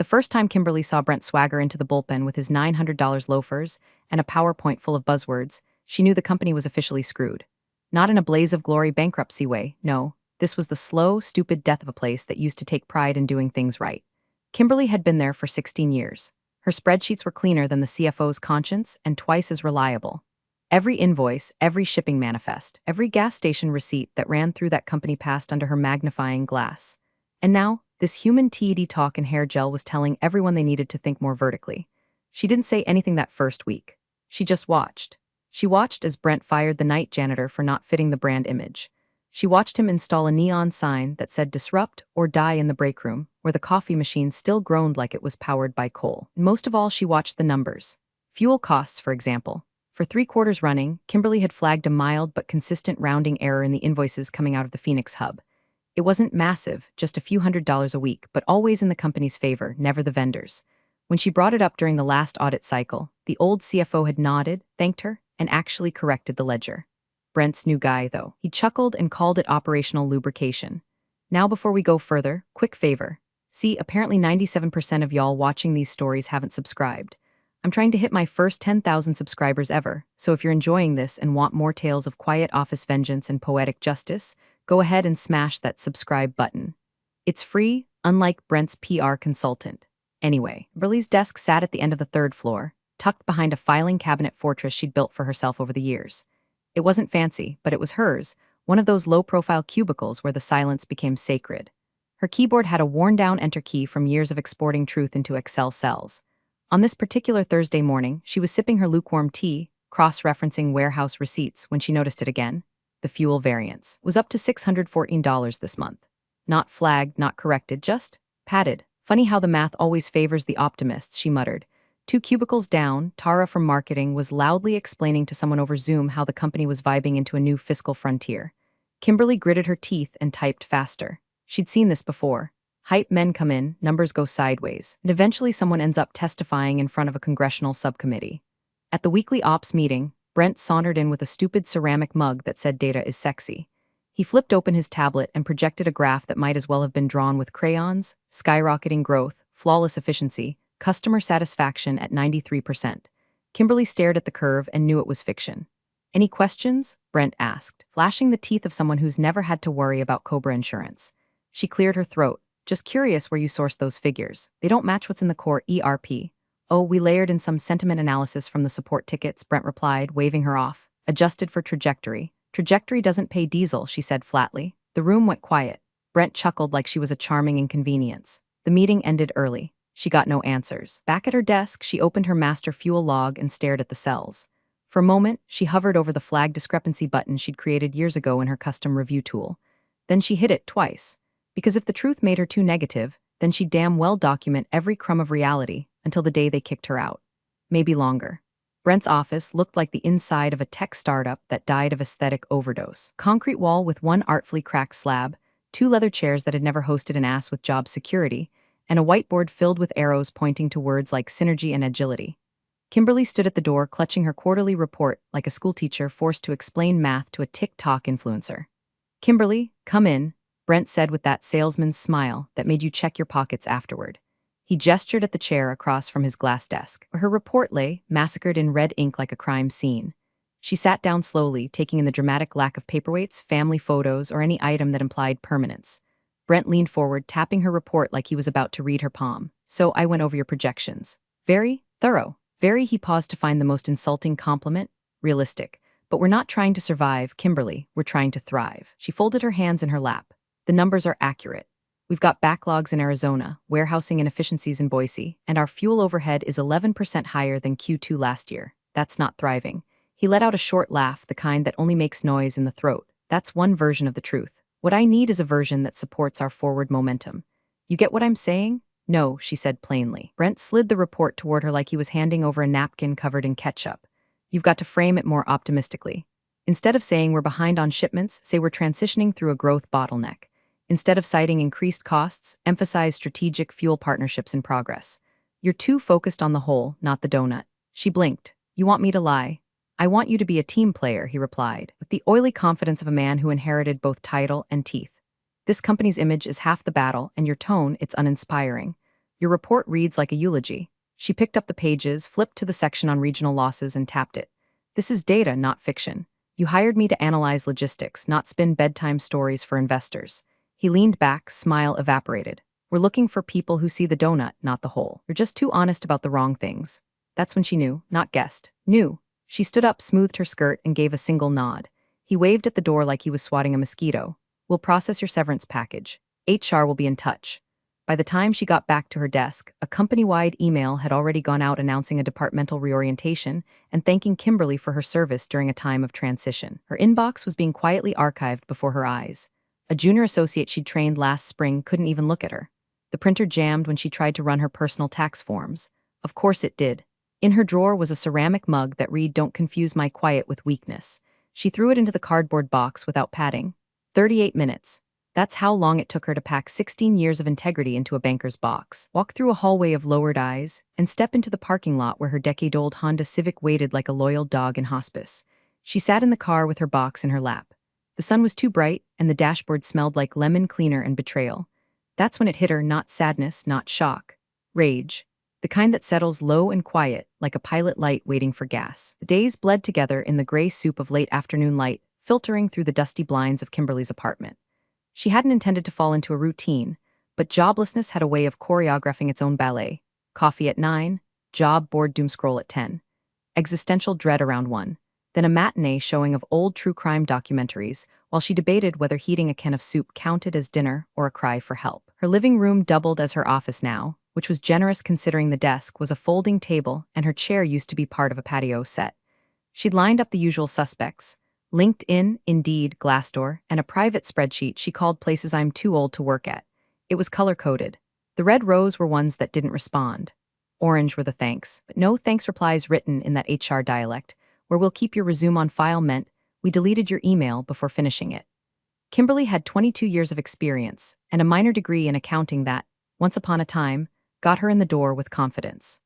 The first time Kimberly saw Brent swagger into the bullpen with his $900 loafers and a PowerPoint full of buzzwords, she knew the company was officially screwed. Not in a blaze of glory bankruptcy way, no. This was the slow, stupid death of a place that used to take pride in doing things right. Kimberly had been there for 16 years. Her spreadsheets were cleaner than the CFO's conscience and twice as reliable. Every invoice, every shipping manifest, every gas station receipt that ran through that company passed under her magnifying glass. And now, this human TED talk and hair gel was telling everyone they needed to think more vertically. She didn't say anything that first week. She just watched. She watched as Brent fired the night janitor for not fitting the brand image. She watched him install a neon sign that said disrupt or die in the break room, where the coffee machine still groaned like it was powered by coal. Most of all, she watched the numbers. Fuel costs, for example. For 3 quarters running, Kimberly had flagged a mild but consistent rounding error in the invoices coming out of the Phoenix hub. It wasn't massive, just a few $100s a week, but always in the company's favor, never the vendors. When she brought it up during the last audit cycle, the old CFO had nodded, thanked her, and actually corrected the ledger. Brent's new guy, though. He chuckled and called it operational lubrication. Now before we go further, quick favor. See, apparently 97% of y'all watching these stories haven't subscribed. I'm trying to hit my first 10,000 subscribers ever, so if you're enjoying this and want more tales of quiet office vengeance and poetic justice, go ahead and smash that subscribe button. It's free, unlike Brent's PR consultant. Anyway, Kimberly's desk sat at the end of the 3rd floor, tucked behind a filing cabinet fortress she'd built for herself over the years. It wasn't fancy, but it was hers, one of those low-profile cubicles where the silence became sacred. Her keyboard had a worn-down enter key from years of exporting truth into Excel cells. On this particular Thursday morning, she was sipping her lukewarm tea, cross-referencing warehouse receipts when she noticed it again. The fuel variance was up to $614 this month. Not flagged, not corrected, just padded. Funny how the math always favors the optimists, she muttered. 2 cubicles down, Tara from marketing was loudly explaining to someone over Zoom how the company was vibing into a new fiscal frontier. Kimberly gritted her teeth and typed faster. She'd seen this before. Hype men come in, numbers go sideways, and eventually someone ends up testifying in front of a congressional subcommittee. At the weekly ops meeting, Brent sauntered in with a stupid ceramic mug that said data is sexy. He flipped open his tablet and projected a graph that might as well have been drawn with crayons: skyrocketing growth, flawless efficiency, customer satisfaction at 93%. Kimberly stared at the curve and knew it was fiction. Any questions? Brent asked, flashing the teeth of someone who's never had to worry about Cobra insurance. She cleared her throat. Just curious where you source those figures. They don't match what's in the core ERP. Oh, we layered in some sentiment analysis from the support tickets, Brent replied, waving her off. Adjusted for trajectory. Trajectory doesn't pay diesel, she said flatly. The room went quiet. Brent chuckled like she was a charming inconvenience. The meeting ended early. She got no answers. Back at her desk, she opened her master fuel log and stared at the cells. For a moment, she hovered over the flag discrepancy button she'd created years ago in her custom review tool. Then she hit it twice. Because if the truth made her too negative, then she'd damn well document every crumb of reality until the day they kicked her out. Maybe longer. Brent's office looked like the inside of a tech startup that died of aesthetic overdose. Concrete wall with one artfully cracked slab, 2 leather chairs that had never hosted an ass with job security, and a whiteboard filled with arrows pointing to words like synergy and agility. Kimberly stood at the door clutching her quarterly report like a schoolteacher forced to explain math to a TikTok influencer. Kimberly, come in, Brent said with that salesman's smile that made you check your pockets afterward. He gestured at the chair across from his glass desk, where her report lay, massacred in red ink like a crime scene. She sat down slowly, taking in the dramatic lack of paperweights, family photos, or any item that implied permanence. Brent leaned forward, tapping her report like he was about to read her palm. So I went over your projections. Very thorough. Very, he paused to find the most insulting compliment. Realistic. But we're not trying to survive, Kimberly. We're trying to thrive. She folded her hands in her lap. The numbers are accurate. We've got backlogs in Arizona, warehousing inefficiencies in Boise, and our fuel overhead is 11% higher than Q2 last year. That's not thriving. He let out a short laugh, the kind that only makes noise in the throat. That's one version of the truth. What I need is a version that supports our forward momentum. You get what I'm saying? No, she said plainly. Brent slid the report toward her like he was handing over a napkin covered in ketchup. You've got to frame it more optimistically. Instead of saying we're behind on shipments, say we're transitioning through a growth bottleneck. Instead of citing increased costs, emphasize strategic fuel partnerships in progress. You're too focused on the whole, not the donut. She blinked. You want me to lie? I want you to be a team player, he replied, with the oily confidence of a man who inherited both title and teeth. This company's image is half the battle, and your tone, it's uninspiring. Your report reads like a eulogy. She picked up the pages, flipped to the section on regional losses, and tapped it. This is data, not fiction. You hired me to analyze logistics, not spin bedtime stories for investors. He leaned back, smile evaporated. We're looking for people who see the donut, not the hole. You're just too honest about the wrong things. That's when she knew, not guessed. Knew. She stood up, smoothed her skirt, and gave a single nod. He waved at the door like he was swatting a mosquito. We'll process your severance package. HR will be in touch. By the time she got back to her desk, a company-wide email had already gone out announcing a departmental reorientation and thanking Kimberly for her service during a time of transition. Her inbox was being quietly archived before her eyes. A junior associate she'd trained last spring couldn't even look at her. The printer jammed when she tried to run her personal tax forms. Of course it did. In her drawer was a ceramic mug that read, "Don't confuse my quiet with weakness." She threw it into the cardboard box without padding. 38 minutes. That's how long it took her to pack 16 years of integrity into a banker's box, walk through a hallway of lowered eyes, and step into the parking lot where her decade-old Honda Civic waited like a loyal dog in hospice. She sat in the car with her box in her lap. The sun was too bright, and the dashboard smelled like lemon cleaner and betrayal. That's when it hit her, not sadness, not shock. Rage. The kind that settles low and quiet, like a pilot light waiting for gas. The days bled together in the gray soup of late afternoon light, filtering through the dusty blinds of Kimberly's apartment. She hadn't intended to fall into a routine, but joblessness had a way of choreographing its own ballet. Coffee at 9, job board doomscroll at 10, existential dread around 1, then a matinee showing of old true crime documentaries while she debated whether heating a can of soup counted as dinner or a cry for help. Her living room doubled as her office now, which was generous considering the desk was a folding table and her chair used to be part of a patio set. She'd lined up the usual suspects: LinkedIn, Indeed, Glassdoor, and a private spreadsheet she called places I'm too old to work at. It was color-coded. The red rows were ones that didn't respond. Orange were the thanks, but no thanks replies written in that HR dialect, where "we'll keep your resume on file" meant we deleted your email before finishing it. Kimberly had 22 years of experience and a minor degree in accounting that, once upon a time, got her in the door with confidence.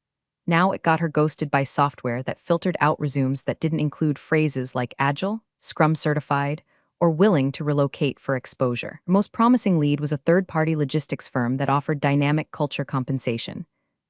Now it got her ghosted by software that filtered out resumes that didn't include phrases like agile, Scrum certified, or willing to relocate for exposure. Her most promising lead was a third-party logistics firm that offered dynamic culture compensation.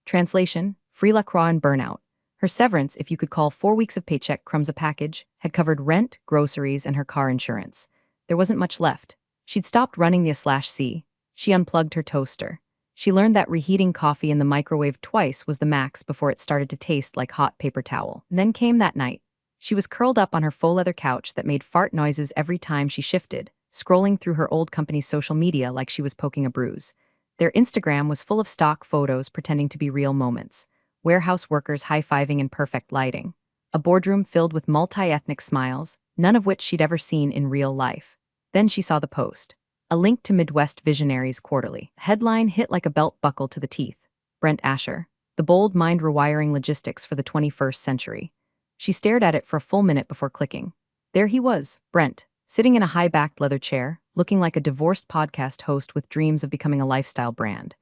Translation: free LaCroix and burnout. Her severance, if you could call 4 weeks of paycheck crumbs a package, had covered rent, groceries, and her car insurance. There wasn't much left. She'd stopped running the A/C. She unplugged her toaster. She learned that reheating coffee in the microwave twice was the max before it started to taste like hot paper towel. And then came that night. She was curled up on her faux leather couch that made fart noises every time she shifted, scrolling through her old company's social media like she was poking a bruise. Their Instagram was full of stock photos pretending to be real moments. Warehouse workers high-fiving in perfect lighting. A boardroom filled with multi-ethnic smiles, none of which she'd ever seen in real life. Then she saw the post. A link to Midwest Visionaries Quarterly. The headline hit like a belt buckle to the teeth. Brent Asher. The bold mind rewiring logistics for the 21st century. She stared at it for a full minute before clicking. There he was, Brent, sitting in a high-backed leather chair, looking like a divorced podcast host with dreams of becoming a lifestyle brand.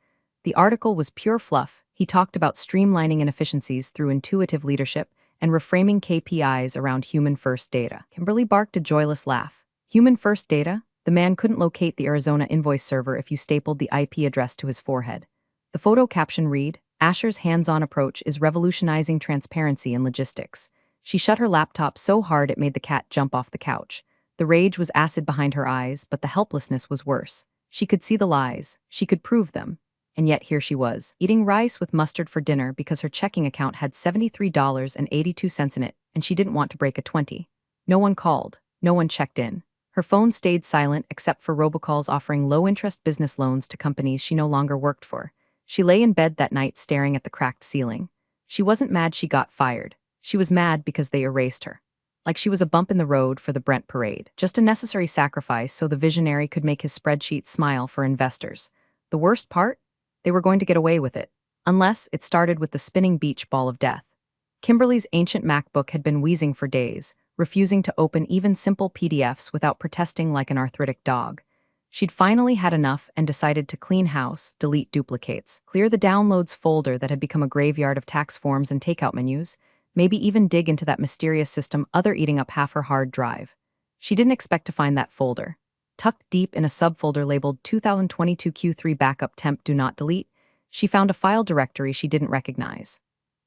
The article was pure fluff. He talked about streamlining inefficiencies through intuitive leadership and reframing KPIs around human-first data. Kimberly barked a joyless laugh. Human-first data? The man couldn't locate the Arizona invoice server if you stapled the IP address to his forehead. The photo caption read, "Asher's hands-on approach is revolutionizing transparency in logistics." She shut her laptop so hard it made the cat jump off the couch. The rage was acid behind her eyes, but the helplessness was worse. She could see the lies. She could prove them. And yet here she was, eating rice with mustard for dinner because her checking account had $73.82 in it, and she didn't want to break a 20. No one called. No one checked in. Her phone stayed silent except for robocalls offering low-interest business loans to companies she no longer worked for. She lay in bed that night staring at the cracked ceiling. She wasn't mad she got fired. She was mad because they erased her. Like she was a bump in the road for the Brent parade. Just a necessary sacrifice so the visionary could make his spreadsheet smile for investors. The worst part? They were going to get away with it. Unless it started with the spinning beach ball of death. Kimberly's ancient MacBook had been wheezing for days, refusing to open even simple PDFs without protesting like an arthritic dog. She'd finally had enough and decided to clean house, delete duplicates, clear the downloads folder that had become a graveyard of tax forms and takeout menus, maybe even dig into that mysterious system other eating up half her hard drive. She didn't expect to find that folder. Tucked deep in a subfolder labeled 2022 Q3 Backup Temp Do Not Delete, She found a file directory she didn't recognize.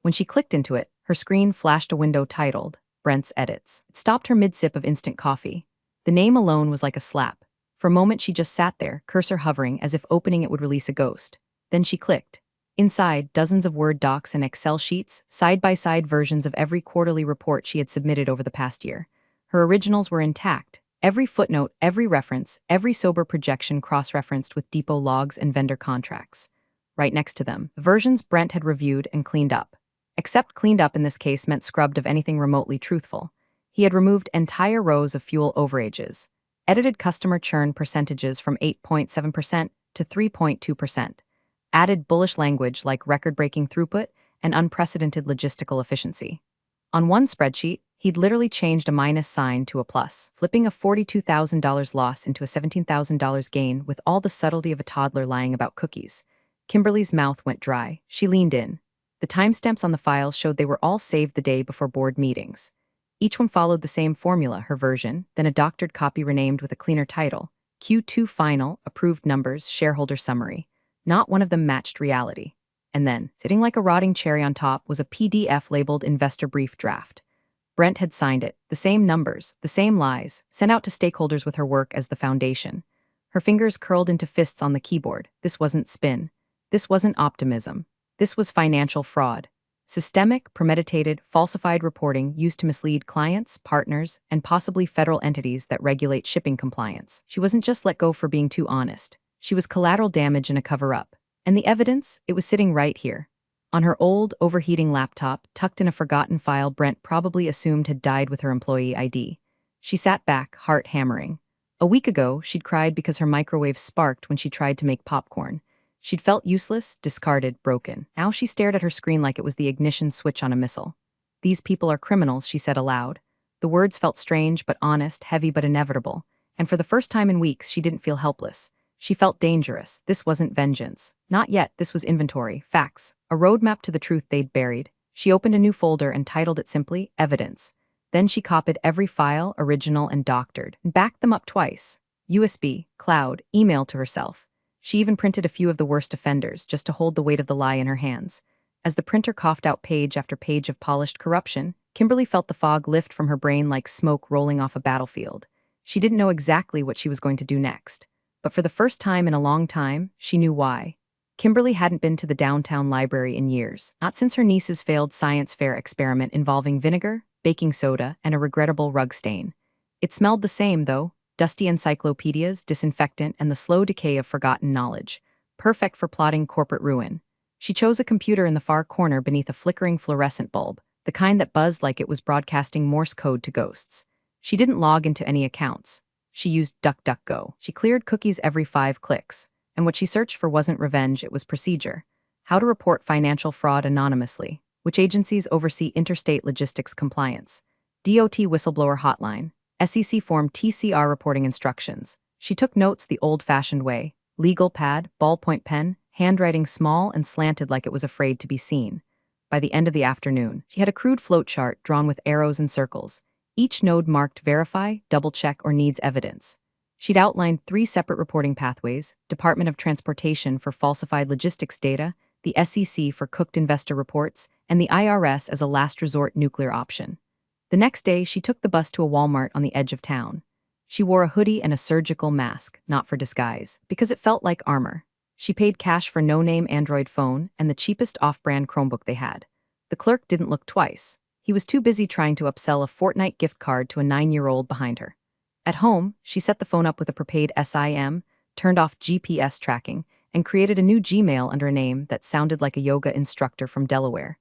When she clicked into it, her screen flashed a window titled, Brent's Edits. It stopped her mid-sip of instant coffee. The name alone was like a slap. For a moment she just sat there, cursor hovering as if opening it would release a ghost. Then she clicked. Inside, dozens of Word docs and Excel sheets, side-by-side versions of every quarterly report she had submitted over the past year. Her originals were intact. Every footnote, every reference, every sober projection cross-referenced with depot logs and vendor contracts. Right next to them, the versions Brent had reviewed and cleaned up. Except cleaned up in this case meant scrubbed of anything remotely truthful. He had removed entire rows of fuel overages, edited customer churn percentages from 8.7% to 3.2%, added bullish language like record-breaking throughput and unprecedented logistical efficiency. On one spreadsheet, he'd literally changed a minus sign to a plus, flipping a $42,000 loss into a $17,000 gain with all the subtlety of a toddler lying about cookies. Kimberly's mouth went dry. She leaned in. The timestamps on the files showed they were all saved the day before board meetings. Each one followed the same formula, her version, then a doctored copy renamed with a cleaner title, Q2 Final, Approved Numbers, Shareholder Summary. Not one of them matched reality. And then, sitting like a rotting cherry on top, was a PDF labeled Investor Brief Draft. Brent had signed it, the same numbers, the same lies, sent out to stakeholders with her work as the foundation. Her fingers curled into fists on the keyboard. This wasn't spin. This wasn't optimism. This was financial fraud. Systemic, premeditated, falsified reporting used to mislead clients, partners, and possibly federal entities that regulate shipping compliance. She wasn't just let go for being too honest. She was collateral damage in a cover-up. And the evidence? It was sitting right here. On her old, overheating laptop, tucked in a forgotten file Brent probably assumed had died with her employee ID. She sat back, heart hammering. A week ago, she'd cried because her microwave sparked when she tried to make popcorn. She'd felt useless, discarded, broken. Now she stared at her screen like it was the ignition switch on a missile. These people are criminals, she said aloud. The words felt strange but honest, heavy but inevitable. And for the first time in weeks, she didn't feel helpless. She felt dangerous. This wasn't vengeance. Not yet, this was inventory, facts, a roadmap to the truth they'd buried. She opened a new folder and titled it simply, Evidence. Then she copied every file, original and doctored, and backed them up twice. USB, cloud, email to herself. She even printed a few of the worst offenders, just to hold the weight of the lie in her hands. As the printer coughed out page after page of polished corruption, Kimberly felt the fog lift from her brain like smoke rolling off a battlefield. She didn't know exactly what she was going to do next. But for the first time in a long time, she knew why. Kimberly hadn't been to the downtown library in years, not since her niece's failed science fair experiment involving vinegar, baking soda, and a regrettable rug stain. It smelled the same, though. Dusty encyclopedias, disinfectant, and the slow decay of forgotten knowledge. Perfect for plotting corporate ruin. She chose a computer in the far corner beneath a flickering fluorescent bulb, the kind that buzzed like it was broadcasting Morse code to ghosts. She didn't log into any accounts. She used DuckDuckGo. She cleared cookies every 5 clicks. And what she searched for wasn't revenge, it was procedure. How to report financial fraud anonymously. Which agencies oversee interstate logistics compliance. DOT whistleblower hotline. SEC Form TCR reporting instructions. She took notes the old-fashioned way. Legal pad, ballpoint pen, handwriting small and slanted like it was afraid to be seen. By the end of the afternoon, she had a crude flowchart drawn with arrows and circles. Each node marked verify, double-check, or needs evidence. She'd outlined 3 separate reporting pathways: Department of Transportation for falsified logistics data, the SEC for cooked investor reports, and the IRS as a last resort nuclear option. The next day, she took the bus to a Walmart on the edge of town. She wore a hoodie and a surgical mask, not for disguise, because it felt like armor. She paid cash for no-name Android phone and the cheapest off-brand Chromebook they had. The clerk didn't look twice. He was too busy trying to upsell a Fortnite gift card to a 9-year-old behind her. At home, she set the phone up with a prepaid SIM, turned off GPS tracking, and created a new Gmail under a name that sounded like a yoga instructor from Delaware.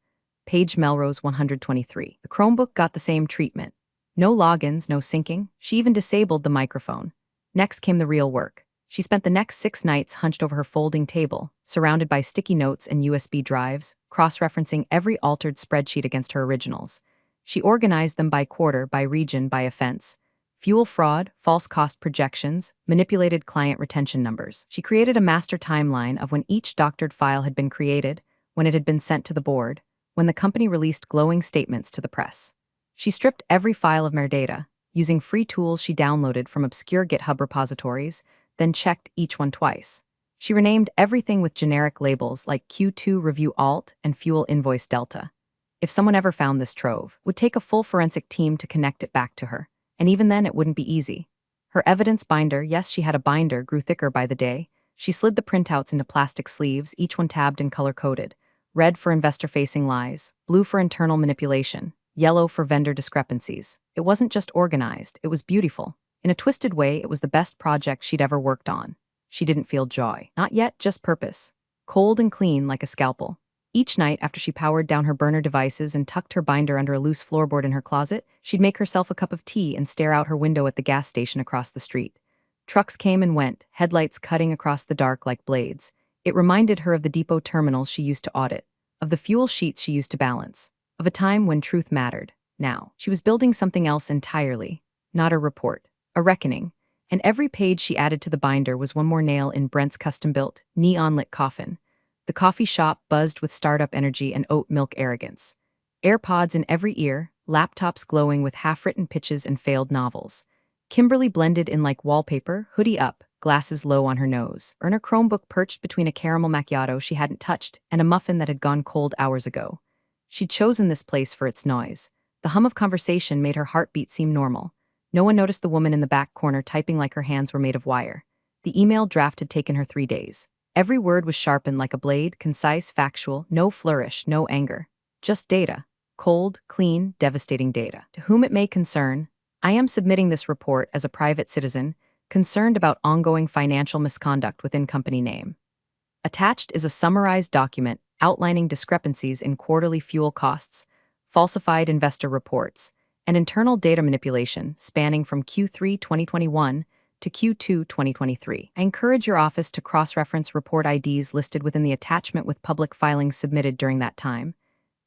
Paige Melrose 123. The Chromebook got the same treatment. No logins, no syncing. She even disabled the microphone. Next came the real work. She spent the next 6 nights hunched over her folding table, surrounded by sticky notes and USB drives, cross-referencing every altered spreadsheet against her originals. She organized them by quarter, by region, by offense. Fuel fraud, false cost projections, manipulated client retention numbers. She created a master timeline of when each doctored file had been created, when it had been sent to the board, when the company released glowing statements to the press. She stripped every file of metadata, using free tools she downloaded from obscure GitHub repositories, then checked each one twice. She renamed everything with generic labels like Q2 Review Alt and Fuel Invoice Delta. If someone ever found this trove, it would take a full forensic team to connect it back to her. And even then, it wouldn't be easy. Her evidence binder, yes, she had a binder, grew thicker by the day. She slid the printouts into plastic sleeves, each one tabbed and color-coded. Red for investor-facing lies, blue for internal manipulation, yellow for vendor discrepancies. It wasn't just organized, it was beautiful. In a twisted way, it was the best project she'd ever worked on. She didn't feel joy. Not yet, just purpose. Cold and clean like a scalpel. Each night, after she powered down her burner devices and tucked her binder under a loose floorboard in her closet, she'd make herself a cup of tea and stare out her window at the gas station across the street. Trucks came and went, headlights cutting across the dark like blades. It reminded her of the depot terminals she used to audit, of the fuel sheets she used to balance, of a time when truth mattered. Now, she was building something else entirely. Not a report, a reckoning. And every page she added to the binder was one more nail in Brent's custom-built, neon-lit coffin. The coffee shop buzzed with startup energy and oat milk arrogance. AirPods in every ear, laptops glowing with half-written pitches and failed novels. Kimberly blended in like wallpaper, hoodie up, glasses low on her nose, and her Chromebook perched between a caramel macchiato she hadn't touched and a muffin that had gone cold hours ago. She'd chosen this place for its noise. The hum of conversation made her heartbeat seem normal. No one noticed the woman in the back corner typing like her hands were made of wire. The email draft had taken her 3 days. Every word was sharpened like a blade, concise, factual, no flourish, no anger. Just data. Cold, clean, devastating data. To whom it may concern, I am submitting this report as a private citizen, concerned about ongoing financial misconduct within company name. Attached is a summarized document outlining discrepancies in quarterly fuel costs, falsified investor reports, and internal data manipulation spanning from Q3 2021 to Q2 2023. I encourage your office to cross-reference report IDs listed within the attachment with public filings submitted during that time.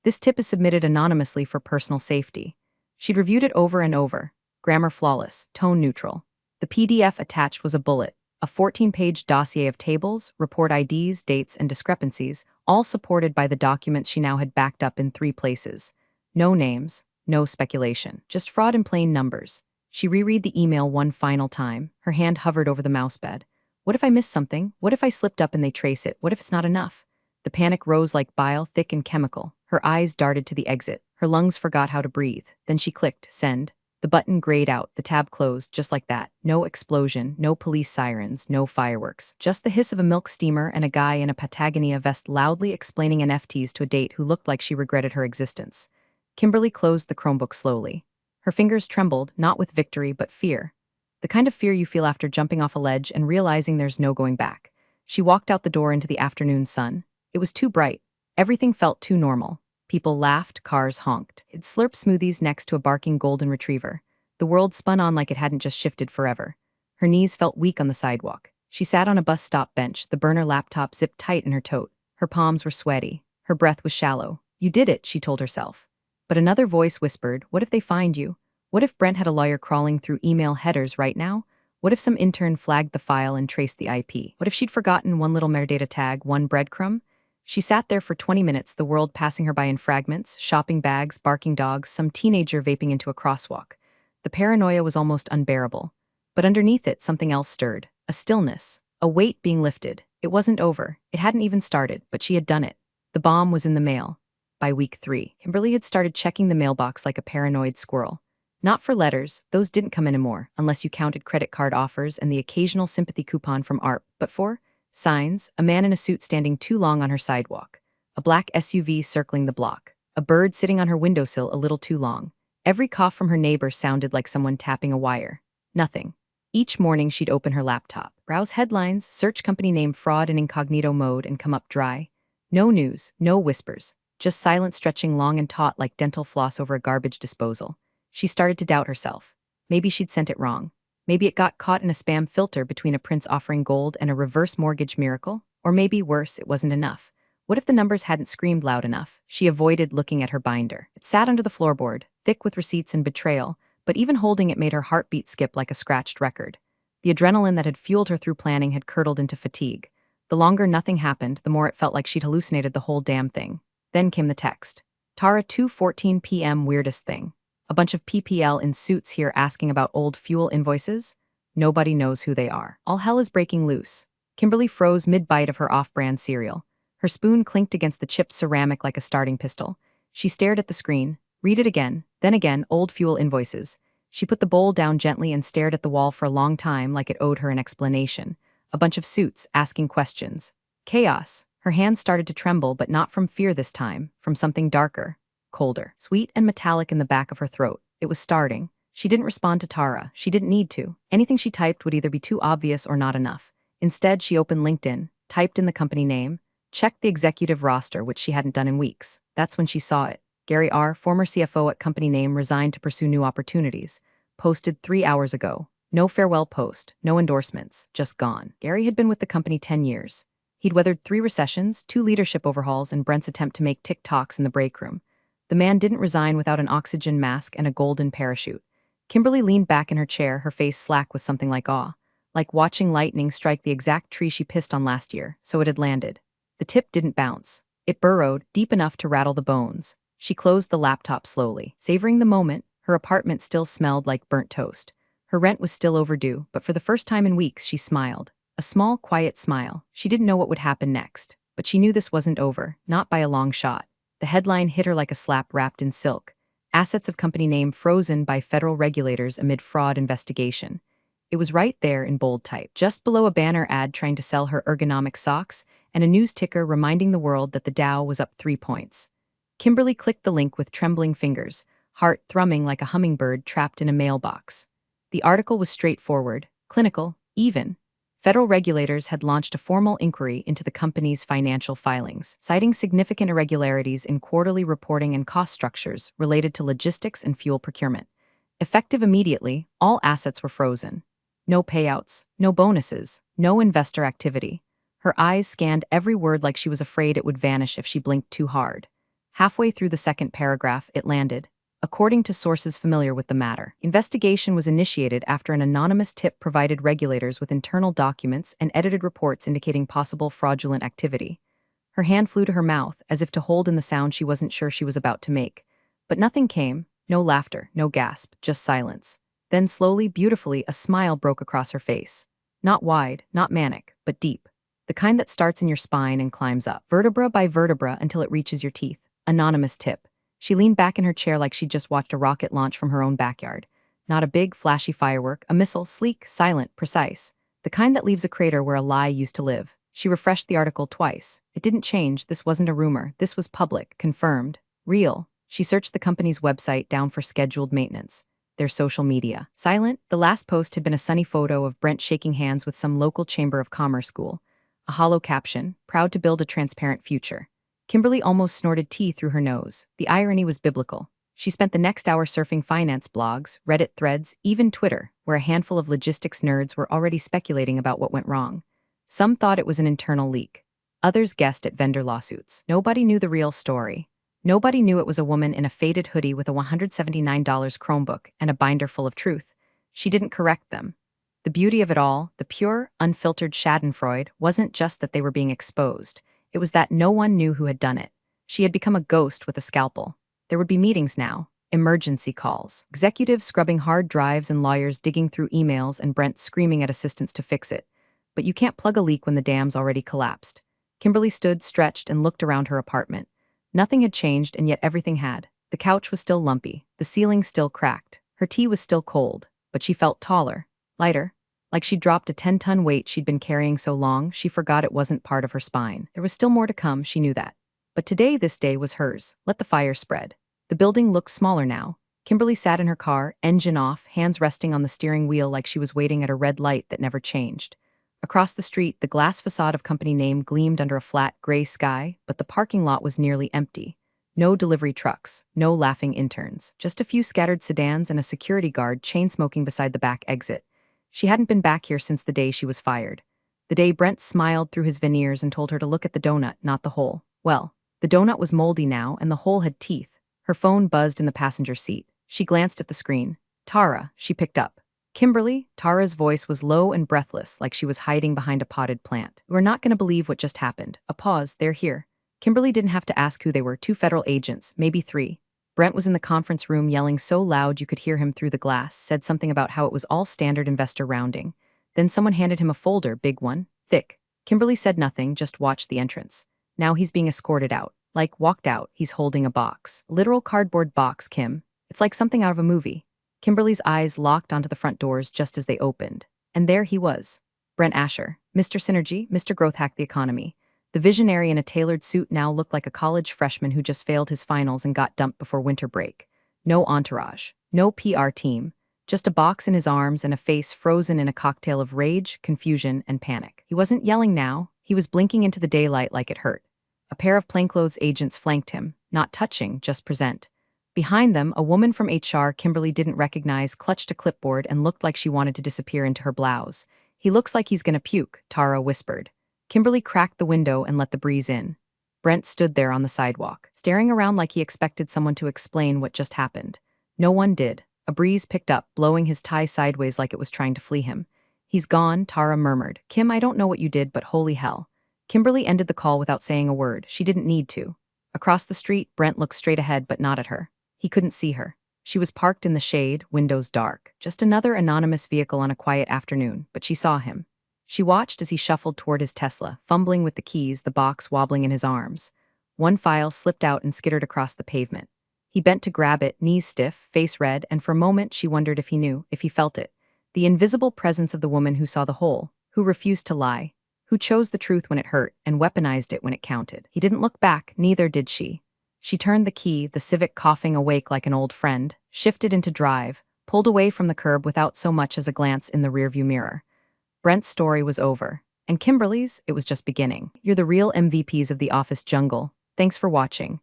This tip is submitted anonymously for personal safety. She'd reviewed it over and over. Grammar flawless, tone neutral. The PDF attached was a bullet, a 14-page dossier of tables, report IDs, dates, and discrepancies, all supported by the documents she now had backed up in 3 places. No names, no speculation, just fraud in plain numbers. She reread the email one final time. Her hand hovered over the mousepad. What if I missed something? What if I slipped up and they trace it? What if it's not enough? The panic rose like bile, thick and chemical. Her eyes darted to the exit. Her lungs forgot how to breathe. Then she clicked, send. The button grayed out, the tab closed, just like that. No explosion, no police sirens, no fireworks. Just the hiss of a milk steamer and a guy in a Patagonia vest loudly explaining NFTs to a date who looked like she regretted her existence. Kimberly closed the Chromebook slowly. Her fingers trembled, not with victory, but fear. The kind of fear you feel after jumping off a ledge and realizing there's no going back. She walked out the door into the afternoon sun. It was too bright. Everything felt too normal. People laughed, cars honked. It slurped smoothies next to a barking golden retriever. The world spun on like it hadn't just shifted forever. Her knees felt weak on the sidewalk. She sat on a bus stop bench, the burner laptop zipped tight in her tote. Her palms were sweaty. Her breath was shallow. You did it, she told herself. But another voice whispered, what if they find you? What if Brent had a lawyer crawling through email headers right now? What if some intern flagged the file and traced the IP? What if she'd forgotten one little metadata tag, one breadcrumb? She sat there for 20 minutes, the world passing her by in fragments, shopping bags, barking dogs, some teenager vaping into a crosswalk. The paranoia was almost unbearable. But underneath it, something else stirred. A stillness. A weight being lifted. It wasn't over. It hadn't even started, but she had done it. The bomb was in the mail. By week 3, Kimberly had started checking the mailbox like a paranoid squirrel. Not for letters, those didn't come anymore, unless you counted credit card offers and the occasional sympathy coupon from ARP, but for signs, a man in a suit standing too long on her sidewalk, a black SUV circling the block, a bird sitting on her windowsill a little too long. Every cough from her neighbor sounded like someone tapping a wire. Nothing. Each morning she'd open her laptop, browse headlines, search company name fraud in incognito mode and come up dry. No news, no whispers, just silence stretching long and taut like dental floss over a garbage disposal. She started to doubt herself. Maybe she'd sent it wrong. Maybe it got caught in a spam filter between a prince offering gold and a reverse mortgage miracle. Or maybe worse, it wasn't enough. What if the numbers hadn't screamed loud enough? She avoided looking at her binder. It sat under the floorboard, thick with receipts and betrayal, but even holding it made her heartbeat skip like a scratched record. The adrenaline that had fueled her through planning had curdled into fatigue. The longer nothing happened, the more it felt like she'd hallucinated the whole damn thing. Then came the text. Tara, 2:14 p.m. weirdest thing. A bunch of PPL in suits here asking about old fuel invoices? Nobody knows who they are. All hell is breaking loose. Kimberly froze mid-bite of her off-brand cereal. Her spoon clinked against the chipped ceramic like a starting pistol. She stared at the screen. Read it again, then again, old fuel invoices. She put the bowl down gently and stared at the wall for a long time like it owed her an explanation. A bunch of suits, asking questions. Chaos. Her hands started to tremble, but not from fear this time, from something darker, colder, sweet and metallic in the back of her throat. It was starting. She didn't respond to Tara. She didn't need to. Anything she typed would either be too obvious or not enough. Instead, she opened LinkedIn, typed in the company name, checked the executive roster, which she hadn't done in weeks. That's when she saw it. Gary R., former CFO at company name, resigned to pursue new opportunities. Posted 3 hours ago. No farewell post, no endorsements, just gone. Gary had been with the company 10 years. He'd weathered 3 recessions, 2 leadership overhauls, and Brent's attempt to make TikToks in the break room. The man didn't resign without an oxygen mask and a golden parachute. Kimberly leaned back in her chair, her face slack with something like awe. Like watching lightning strike the exact tree she pissed on last year, so it had landed. The tip didn't bounce. It burrowed, deep enough to rattle the bones. She closed the laptop slowly, savoring the moment. Her apartment still smelled like burnt toast. Her rent was still overdue, but for the first time in weeks she smiled. A small, quiet smile. She didn't know what would happen next, but she knew this wasn't over, not by a long shot. The headline hit her like a slap wrapped in silk. Assets of company name frozen by federal regulators amid fraud investigation. It was right there in bold type, just below a banner ad trying to sell her ergonomic socks and a news ticker reminding the world that the Dow was up 3 points. Kimberly clicked the link with trembling fingers, heart thrumming like a hummingbird trapped in a mailbox. The article was straightforward, clinical, even. Federal regulators had launched a formal inquiry into the company's financial filings, citing significant irregularities in quarterly reporting and cost structures related to logistics and fuel procurement. Effective immediately, all assets were frozen. No payouts, no bonuses, no investor activity. Her eyes scanned every word like she was afraid it would vanish if she blinked too hard. Halfway through the second paragraph, it landed. According to sources familiar with the matter, investigation was initiated after an anonymous tip provided regulators with internal documents and edited reports indicating possible fraudulent activity. Her hand flew to her mouth, as if to hold in the sound she wasn't sure she was about to make. But nothing came. No laughter, no gasp, just silence. Then slowly, beautifully, a smile broke across her face. Not wide, not manic, but deep. The kind that starts in your spine and climbs up, vertebra by vertebra until it reaches your teeth. Anonymous tip. She leaned back in her chair like she'd just watched a rocket launch from her own backyard. Not a big, flashy firework, a missile, sleek, silent, precise. The kind that leaves a crater where a lie used to live. She refreshed the article twice. It didn't change, this wasn't a rumor, this was public, confirmed, real. She searched the company's website down for scheduled maintenance. Their social media. Silent, the last post had been a sunny photo of Brent shaking hands with some local Chamber of Commerce school. A hollow caption, proud to build a transparent future. Kimberly almost snorted tea through her nose. The irony was biblical. She spent the next hour surfing finance blogs, Reddit threads, even Twitter, where a handful of logistics nerds were already speculating about what went wrong. Some thought it was an internal leak. Others guessed at vendor lawsuits. Nobody knew the real story. Nobody knew it was a woman in a faded hoodie with a $179 Chromebook and a binder full of truth. She didn't correct them. The beauty of it all, the pure, unfiltered schadenfreude, wasn't just that they were being exposed. It was that no one knew who had done it. She had become a ghost with a scalpel. There would be meetings now, emergency calls, executives scrubbing hard drives and lawyers digging through emails and Brent screaming at assistants to fix it. But you can't plug a leak when the dam's already collapsed. Kimberly stood, stretched, and looked around her apartment. Nothing had changed, and yet everything had. The couch was still lumpy, the ceiling still cracked, her tea was still cold, but she felt taller, lighter. Like she'd dropped a 10-ton weight she'd been carrying so long, she forgot it wasn't part of her spine. There was still more to come, she knew that. But today, this day was hers. Let the fire spread. The building looked smaller now. Kimberly sat in her car, engine off, hands resting on the steering wheel like she was waiting at a red light that never changed. Across the street, the glass facade of company name gleamed under a flat, gray sky, but the parking lot was nearly empty. No delivery trucks, no laughing interns, just a few scattered sedans and a security guard chain-smoking beside the back exit. She hadn't been back here since the day she was fired. The day Brent smiled through his veneers and told her to look at the donut, not the hole. Well, the donut was moldy now, and the hole had teeth. Her phone buzzed in the passenger seat. She glanced at the screen. Tara, she picked up. Kimberly, Tara's voice was low and breathless, like she was hiding behind a potted plant. We're not going to believe what just happened. A pause, they're here. Kimberly didn't have to ask who they were, 2 federal agents, maybe 3. Brent was in the conference room yelling so loud you could hear him through the glass, said something about how it was all standard investor rounding. Then someone handed him a folder, big one, thick. Kimberly said nothing, just watched the entrance. Now he's being escorted out. Like, walked out, he's holding a box. Literal cardboard box, Kim. It's like something out of a movie. Kimberly's eyes locked onto the front doors just as they opened. And there he was. Brent Asher, Mr. Synergy, Mr. Growth Hack the Economy. The visionary in a tailored suit now looked like a college freshman who just failed his finals and got dumped before winter break. No entourage, no PR team, just a box in his arms and a face frozen in a cocktail of rage, confusion, and panic. He wasn't yelling now, he was blinking into the daylight like it hurt. A pair of plainclothes agents flanked him, not touching, just present. Behind them, a woman from HR Kimberly didn't recognize clutched a clipboard and looked like she wanted to disappear into her blouse. He looks like he's gonna puke, Tara whispered. Kimberly cracked the window and let the breeze in. Brent stood there on the sidewalk, staring around like he expected someone to explain what just happened. No one did. A breeze picked up, blowing his tie sideways like it was trying to flee him. He's gone, Tara murmured. Kim, I don't know what you did, but holy hell. Kimberly ended the call without saying a word. She didn't need to. Across the street, Brent looked straight ahead but not at her. He couldn't see her. She was parked in the shade, windows dark. Just another anonymous vehicle on a quiet afternoon, but she saw him. She watched as he shuffled toward his Tesla, fumbling with the keys, the box wobbling in his arms. One file slipped out and skittered across the pavement. He bent to grab it, knees stiff, face red, and for a moment she wondered if he knew, if he felt it. The invisible presence of the woman who saw the whole, who refused to lie, who chose the truth when it hurt and weaponized it when it counted. He didn't look back, neither did she. She turned the key, the Civic coughing awake like an old friend, shifted into drive, pulled away from the curb without so much as a glance in the rearview mirror. Brent's story was over, and Kimberly's, it was just beginning. You're the real MVPs of the office jungle. Thanks for watching.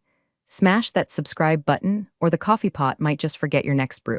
Smash that subscribe button, or the coffee pot might just forget your next brew.